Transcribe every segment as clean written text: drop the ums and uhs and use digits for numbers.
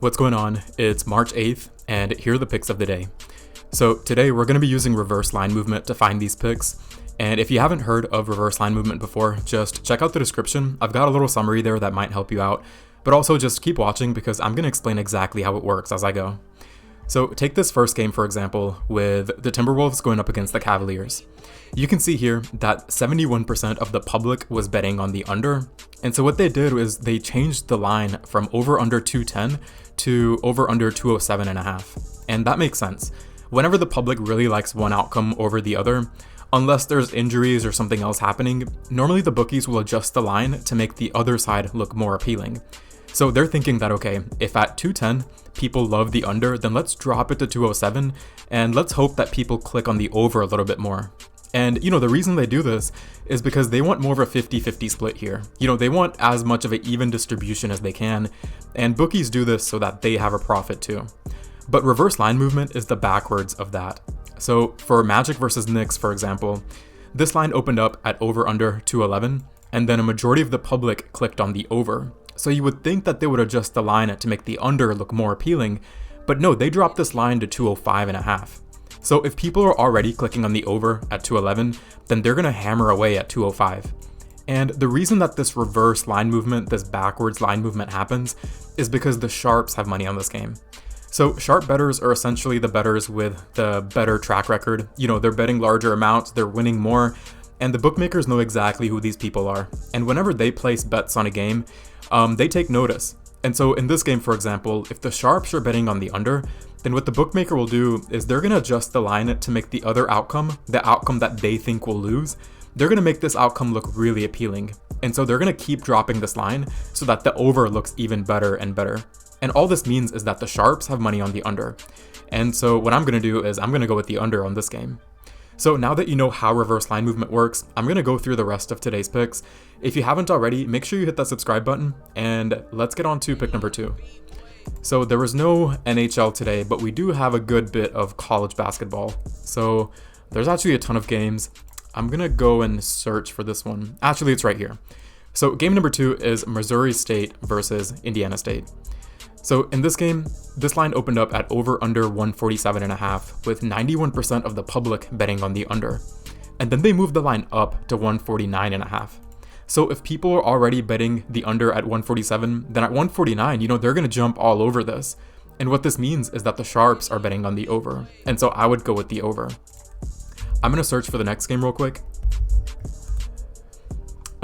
What's going on? It's March 8th, and here are the picks of the day. So today we're going to be using reverse line movement to find these picks. And if you haven't heard of reverse line movement before, just check out the description. I've got a little summary there that might help you out, but also just keep watching because I'm going to explain exactly how it works as I go. So take this first game, for example, with the Timberwolves going up against the Cavaliers. You can see here that 71% of the public was betting on the under. And so what they did was they changed the line from over under 210 to over under 207.5. And that makes sense. Whenever the public really likes one outcome over the other, unless there's injuries or something else happening, normally the bookies will adjust the line to make the other side look more appealing. So they're thinking that, okay, if at 210 people love the under, then let's drop it to 207 and let's hope that people click on the over a little bit more. And, the reason they do this is because they want more of a 50-50 split here. They want as much of an even distribution as they can, and bookies do this so that they have a profit too. But reverse line movement is the backwards of that. So for Magic versus Knicks, for example, this line opened up at over under 211, and then a majority of the public clicked on the over. So you would think that they would adjust the line to make the under look more appealing, but no, they dropped this line to 205.5. So if people are already clicking on the over at 211, then they're going to hammer away at 205. And the reason that this reverse line movement, this backwards line movement happens is because the sharps have money on this game. So sharp bettors are essentially the bettors with the better track record. They're betting larger amounts, they're winning more, and the bookmakers know exactly who these people are. And whenever they place bets on a game, they take notice. And so in this game, for example, if the sharps are betting on the under, then what the bookmaker will do is they're going to adjust the line to make the other outcome, the outcome that they think will lose, they're going to make this outcome look really appealing. And so they're going to keep dropping this line so that the over looks even better and better. And all this means is that the sharps have money on the under. And so what I'm going to do is I'm going to go with the under on this game. So now that you know how reverse line movement works, I'm going to go through the rest of today's picks. If you haven't already, make sure you hit that subscribe button, and let's get on to pick number 2. So there was no NHL today, but we do have a good bit of college basketball. So there's actually a ton of games. I'm going to go and search for this one. Actually, it's right here. So game number 2 is Missouri State versus Indiana State. So in this game, this line opened up at over under 147.5 with 91% of the public betting on the under. And then they moved the line up to 149.5. So if people are already betting the under at 147, then at 149, they're going to jump all over this. And what this means is that the sharps are betting on the over. And so I would go with the over. I'm going to search for the next game real quick.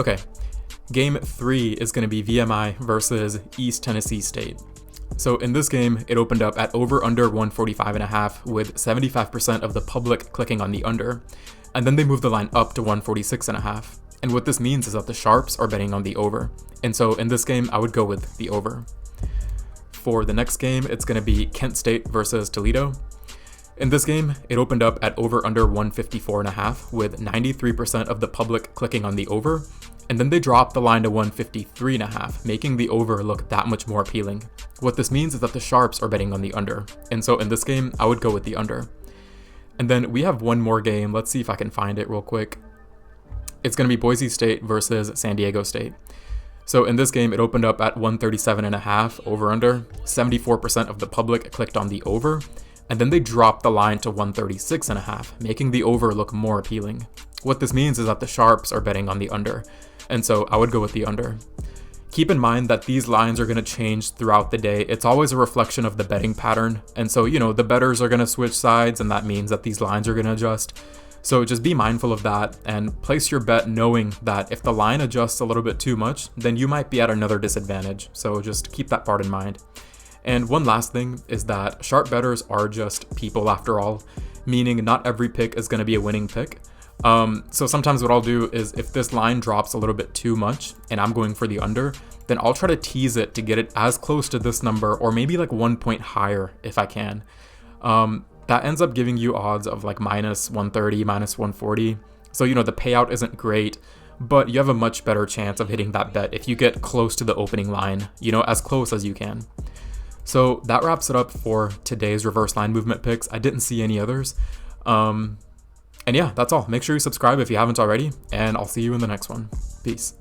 Okay, game 3 is going to be VMI versus East Tennessee State. So in this game, it opened up at over under 145.5 with 75% of the public clicking on the under. And then they moved the line up to 146.5. And what this means is that the sharps are betting on the over. And so in this game, I would go with the over. For the next game, it's going to be Kent State versus Toledo. In this game, it opened up at over under 154.5 with 93% of the public clicking on the over. And then they dropped the line to 153.5, making the over look that much more appealing. What this means is that the sharps are betting on the under. And so in this game, I would go with the under. And then we have one more game. Let's see if I can find it real quick. It's going to be Boise State versus San Diego State. So in this game, it opened up at 137.5 over under. 74% of the public clicked on the over. And then they dropped the line to 136.5, making the over look more appealing. What this means is that the sharps are betting on the under. And so I would go with the under. Keep in mind that these lines are going to change throughout the day. It's always a reflection of the betting pattern. And so, the bettors are going to switch sides, and that means that these lines are going to adjust. So just be mindful of that and place your bet knowing that if the line adjusts a little bit too much, then you might be at another disadvantage. So just keep that part in mind. And one last thing is that sharp bettors are just people after all, meaning not every pick is going to be a winning pick. So sometimes what I'll do is if this line drops a little bit too much and I'm going for the under, then I'll try to tease it to get it as close to this number or maybe like 1 point higher if I can. That ends up giving you odds of like minus 130, minus 140. So, the payout isn't great, but you have a much better chance of hitting that bet if you get close to the opening line, as close as you can. So that wraps it up for today's reverse line movement picks. I didn't see any others. And yeah, that's all. Make sure you subscribe if you haven't already, and I'll see you in the next one. Peace.